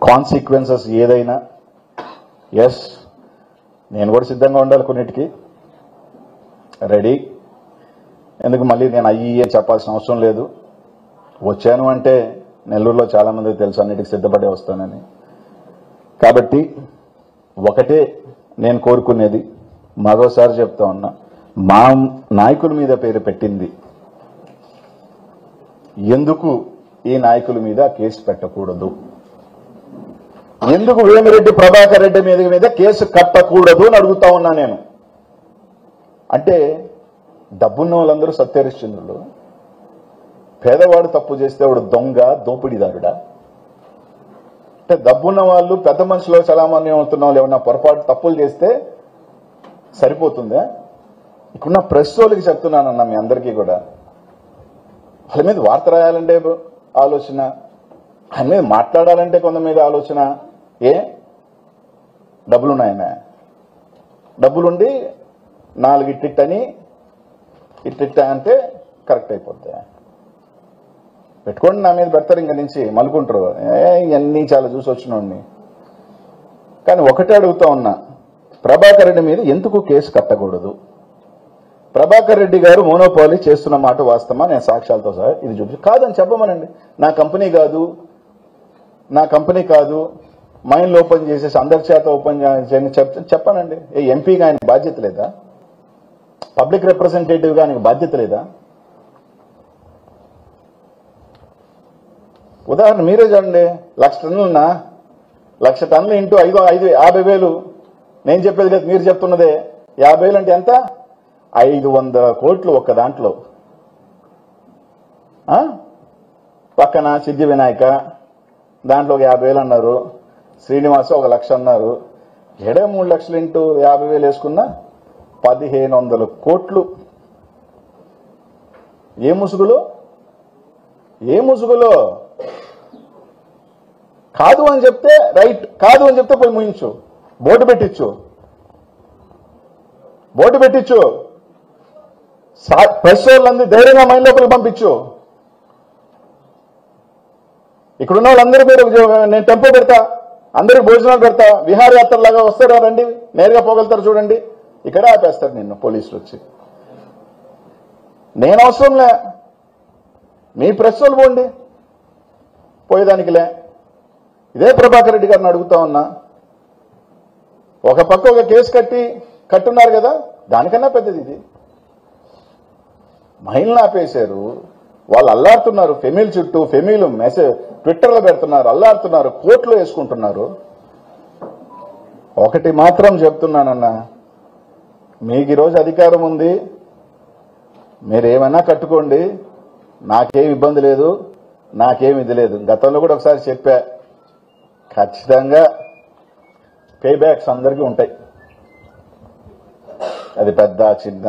Consequences ఏదైనా yes నేను కూడా సిద్ధంగా ఉండాలి, కొన్నిటికి రెడీ. ఎందుకు మళ్ళీ నేను అయ్యి చెప్పాల్సిన అవసరం లేదు. వచ్చాను అంటే నెల్లూరులో చాలామందికి తెలుసు అన్నిటికీ సిద్ధపడే వస్తానని. కాబట్టి ఒకటే నేను కోరుకునేది, మరోసారి చెప్తా ఉన్నా, మా నాయకుల మీద పేరు పెట్టింది ఎందుకు ఈ నాయకుల మీద కేసు పెట్టకూడదు, ఎందుకు వేమిరెడ్డి ప్రభాకర్ రెడ్డి మీద కేసు కట్టకూడదు అని అడుగుతా ఉన్నా నేను. అంటే డబ్బున్న వాళ్ళందరూ సత్యహరిశ్చంద్రులు, పేదవాడు తప్పు చేస్తే వాడు దొంగ దోపిడీదారుడా? అంటే డబ్బున్న వాళ్ళు పెద్ద మనుషులు చలామణి అవుతున్న వాళ్ళు ఏమన్నా పొరపాటు తప్పులు చేస్తే సరిపోతుందా? ఇక్కడున్న ప్రెస్ వాళ్ళకి చెప్తున్నానన్నా, మీ అందరికీ కూడా, వాళ్ళ మీద వార్త రాయాలంటే ఆలోచన, ఆయన మీద మాట్లాడాలంటే కొంత మీద ఆలోచన. ఏ డబ్బులున్నాయన, డబ్బులుండి 4 ఇట్టిట్ అని ఇట్టిట్ట అంటే కరెక్ట్ అయిపోద్ది. పెట్టుకోండి, నా మీద పెడతారు, ఇంక నుంచి మలుకుంటారు. ఇవన్నీ చాలా చూసి వచ్చినోడిని. కానీ ఒకటే అడుగుతా ఉన్నా, ప్రభాకర్ రెడ్డి మీద ఎందుకు కేసు కట్టకూడదు? ప్రభాకర్ రెడ్డి గారు మోనోపాలీ చేస్తున్న మాట వాస్తవమా? నేను సాక్ష్యాలతో సహా ఇది చూపించి కాదని చెప్పమనండి. నా కంపెనీ కాదు, మైండ్లో ఓపెన్ చేసేసి అందరి చేత ఓపెన్ చేయని చెప్పానండి. ఎంపీగా ఆయనకు బాధ్యత లేదా? పబ్లిక్ రిప్రజెంటేటివ్గా ఆయనకు బాధ్యత లేదా? ఉదాహరణ మీరే చూడండి, 1,00,000 టన్నులున్నా 1,00,000 టన్నులు ఇంటూ 50,000. నేను చెప్పేది లేదు, మీరు చెప్తున్నదే. 50,000 అంటే ఎంత? 500 కోట్లు ఒక్క దాంట్లో. పక్కన సిద్ధి వినాయక దాంట్లో 50,000 అన్నారు, శ్రీనివాస 1,00,000 అన్నారు. 3 లక్షలు ఇంటూ 50,000 వేసుకున్నా 1,500 కోట్లు. ఏ ముసుగులో కాదు అని చెప్తే రైట్, కాదు అని చెప్తే పోయి ముయించు, బోర్డు పెట్టించు. ప్రెస్ వాళ్ళందరూ ధైర్యంగా మైండ్ లోపలికి పంపించు. ఇక్కడున్న వాళ్ళందరూ మీరు, నేను టెంపో పెడతా, అందరికి భోజనాలు పెడతా, విహారయాత్రలాగా వస్తారా, రండి, నేరుగా పోగలుగుతారు చూడండి. ఇక్కడ ఆపేస్తారు నిన్ను పోలీసులు వచ్చి. నేను అవసరంలే, మీ ప్రెస్ వాళ్ళు పోండి, పోయేదానికిలే. ఇదే ప్రభాకర్ రెడ్డి గారిని అడుగుతా ఉన్నా, ఒక పక్క ఒక కేసు కట్టున్నారు కదా, దానికన్నా పెద్దది ఇది. మహిళను ఆపేశారు, వాళ్ళు అల్లాడుతున్నారు, ఫెమిల్ చుట్టూ, ఫెమిల్ మెసేజ్ ట్విట్టర్లో పెడుతున్నారు, అల్లాడుతున్నారు, కోర్టులో వేసుకుంటున్నారు. ఒకటి మాత్రం చెప్తున్నానన్నా, మీకు ఈరోజు అధికారం ఉంది, మీరేమైనా కట్టుకోండి, నాకేం ఇబ్బంది లేదు, నాకేం ఇది లేదు. గతంలో కూడా ఒకసారి చెప్పా, ఖచ్చితంగా పే బ్యాక్స్ అందరికీ ఉంటాయి. అది పెద్ద చిన్న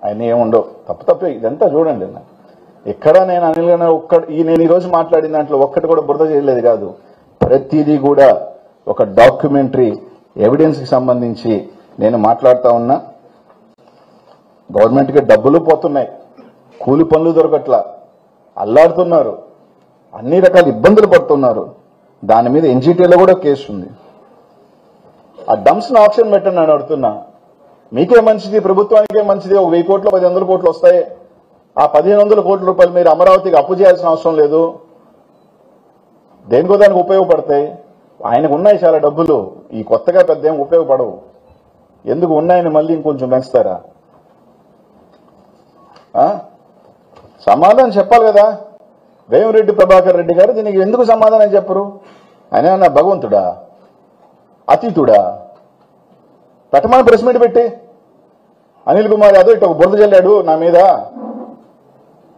ఆయన ఏముండవు, తప్పు ఇదంతా చూడండి. ఎక్కడ నేను అనిల్ గారు నేను ఈరోజు మాట్లాడిన దాంట్లో ఒక్కటి కూడా బురద చేయలేదు కాదు. ప్రతిదీ కూడా ఒక డాక్యుమెంటరీ ఎవిడెన్స్కి సంబంధించి నేను మాట్లాడుతూ ఉన్నా. గవర్నమెంట్కి డబ్బులు పోతున్నాయి, కూలి పనులు దొరకట్లా, అల్లాడుతున్నారు, అన్ని రకాల ఇబ్బందులు పడుతున్నారు. దాని మీద ఎన్జిటీలో కూడా కేసు ఉంది. ఆ డంప్స్ను ఆప్షన్ పెట్టండి అని అడుగుతున్నా. మీకే మంచిది, ప్రభుత్వానికే మంచిది. 1,000 కోట్లు 1,000 కోట్లు వస్తాయి. ఆ 1,500 కోట్ల రూపాయలు మీరు అమరావతికి అప్పు చేయాల్సిన అవసరం లేదు, దేనికో దానికి ఉపయోగపడతాయి. ఆయనకు ఉన్నాయి చాలా డబ్బులు, ఈ కొత్తగా పెద్ద ఏం ఉపయోగపడవు. ఎందుకు ఉన్నాయని మళ్ళీ ఇంకొంచెం పెంచుతారా? సమాధానం చెప్పాలి కదా. వేమిరెడ్డి ప్రభాకర్ రెడ్డి గారు దీనికి ఎందుకు సమాధానం చెప్పరు? ఆయన భగవంతుడా, అతీతుడా? పెట్టమని ప్రెస్ మీట్ పెట్టి అనిల్ కుమార్ యాదవ్ ఇటు ఒక బురద చల్లాడు నా మీద,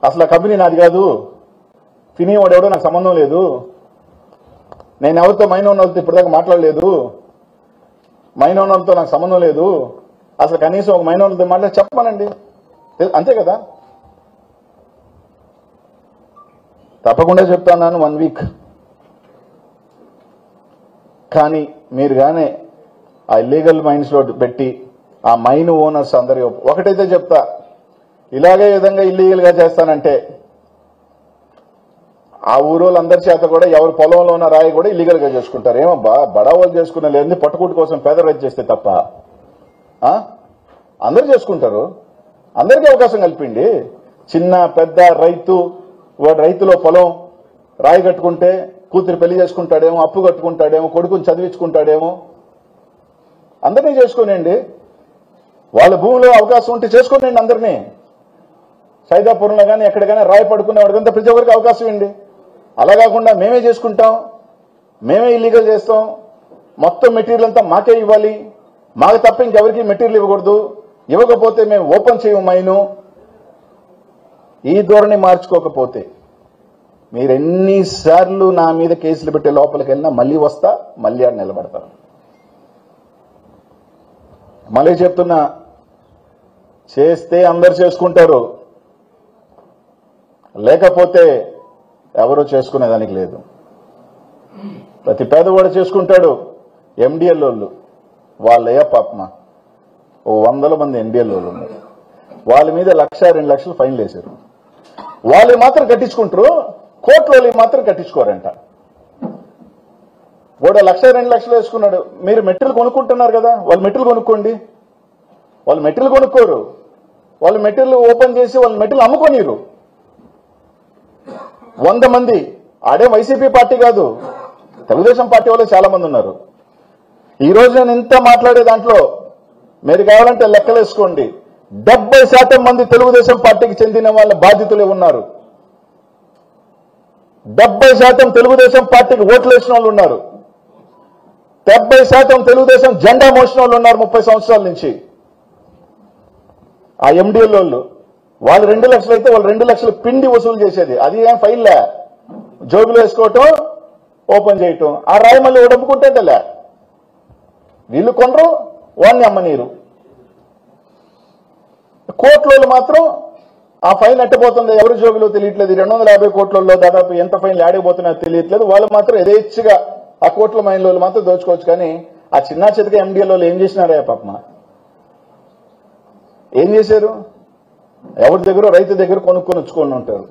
అసలు ఆ కంపెనీ నాది కాదు, ఫినీ వాడెవడో నాకు సంబంధం లేదు, నేను ఎవరితో మైనోన్నలతో ఇప్పటిదాకా మాట్లాడలేదు, మైనోన్నలతో నాకు సంబంధం లేదు, అసలు కనీసం ఒక మైనోన్నలతో మాట్లాడి చెప్పమనండి, అంతే కదా. తప్పకుండా చెప్తాను 1 వీక్. కానీ మీరు కానీ ఆ ఇల్లీగల్ మైన్స్ లో పెట్టి ఆ మైన్ ఓనర్స్ అందరి ఒకటైతే చెప్తా, ఇలాగే విధంగా ఇల్లీగల్ గా చేస్తానంటే ఆ ఊరోళ్ళందరి చేత కూడా ఎవరి పొలంలో ఉన్న రాయి కూడా ఇల్లీగల్ గా చేసుకుంటారు. ఏమబ్బా బడావాళ్ళు చేసుకునే లేదు, పట్టుకుటి కోసం పేద రైతు చేస్తే తప్ప అందరూ చేసుకుంటారు. అందరికీ అవకాశం కల్పిండి. చిన్న పెద్ద రైతు, వాడు రైతులో పొలం రాయి కట్టుకుంటే కూతురు పెళ్లి చేసుకుంటాడేమో, అప్పు కట్టుకుంటాడేమో, కొడుకుని చదివించుకుంటాడేమో, అందరినీ చేసుకోనండి. వాళ్ళ భూమిలో అవకాశం ఉంటే చేసుకోనండి అందరినీ. సైదాపురంలో కానీ ఎక్కడికైనా రాయి పడుకునే వాడికంతా ప్రతి ఒక్కరికి అవకాశం ఇవ్వండి. అలా కాకుండా మేమే చేసుకుంటాం, మేమే ఇల్లీగల్ చేస్తాం, మొత్తం మెటీరియల్ అంతా మాకే ఇవ్వాలి, మాకు తప్ప ఇంకెవరికి మెటీరియల్ ఇవ్వకూడదు, ఇవ్వకపోతే మేము ఓపెన్ చేయము మైను, ఈ ధోరణి మార్చుకోకపోతే మీరు ఎన్నిసార్లు నా మీద కేసులు పెట్టే లోపలికి వెళ్ళినా మళ్ళీ వస్తా, మళ్ళీ ఆడ నిలబడతారు. మళ్ళీ చెప్తున్నా, చేస్తే అందరు చేసుకుంటారు, లేకపోతే ఎవరు చేసుకునేదానికి లేదు. ప్రతి పేదవాడు చేసుకుంటాడు. ఎండిఎల్ వాళ్ళు వాళ్ళయ్యా పాపమ 100 మంది ఎండిఎల్ వాళ్ళు ఉన్నారు. వాళ్ళ మీద 1,00,000, 2 లక్షలు ఫైన్లు వేశారు. వాళ్ళు మాత్రం కట్టించుకుంటారు, కోర్టులో మాత్రం కట్టించుకోరంట. వాడు 1,00,000, 2 లక్షలు వేసుకున్నాడు. మీరు మెటీరియల్ కొనుక్కుంటున్నారు కదా, వాళ్ళు మెటీరియల్ కొనుక్కోండి. వాళ్ళు మెటీరియల్ కొనుక్కోరు, వాళ్ళు మెటీరియల్ ఓపెన్ చేసి వాళ్ళు మెటీరియల్ అమ్ముకోనిరు. 100 మంది ఆడే వైసీపీ పార్టీ కాదు, తెలుగుదేశం పార్టీ వాళ్ళు చాలా మంది ఉన్నారు. ఈ రోజు నేను ఇంత మాట్లాడే దాంట్లో మీరు కావాలంటే లెక్కలేసుకోండి, 70% మంది తెలుగుదేశం పార్టీకి చెందిన వాళ్ళ బాధితులే ఉన్నారు. 70% తెలుగుదేశం పార్టీకి ఓట్లు వేసిన వాళ్ళు ఉన్నారు. 70% తెలుగుదేశం జెండా మోసిన వాళ్ళు ఉన్నారు 30 సంవత్సరాల నుంచి. ఆ ఎండిఎల్ వాళ్ళు 2 లక్షలు అయితే వాళ్ళు 2 లక్షలు పిండి వసూలు చేసేది. అది ఏం ఫైల్లే, జోబులు వేసుకోవటం, ఓపెన్ చేయటం. ఆ రాయి మళ్ళీ ఉడపుకుంటేలే, వీళ్ళు కొనరు, వాడిని అమ్మనీరు. కోట్లలో మాత్రం ఆ ఫైన్ ఎట్టబోతుంది ఎవరి జోబులో తెలియట్లేదు. 250 కోట్లలో దాదాపు ఎంత ఫైన్లు ఆడిపోతున్నాయో తెలియట్లేదు. వాళ్ళు మాత్రం యథేచ్ఛగా ఆ కోట్ల మైన్లో మాత్రం దోచుకోవచ్చు. కానీ ఆ చిన్న చితక ఎండిఎల్ వాళ్ళు ఏం చేసినారా పాపమ? ఏం చేశారు? ఎవరి దగ్గర రైతు దగ్గర కొనుక్కొని వచ్చుకొని ఉంటారు.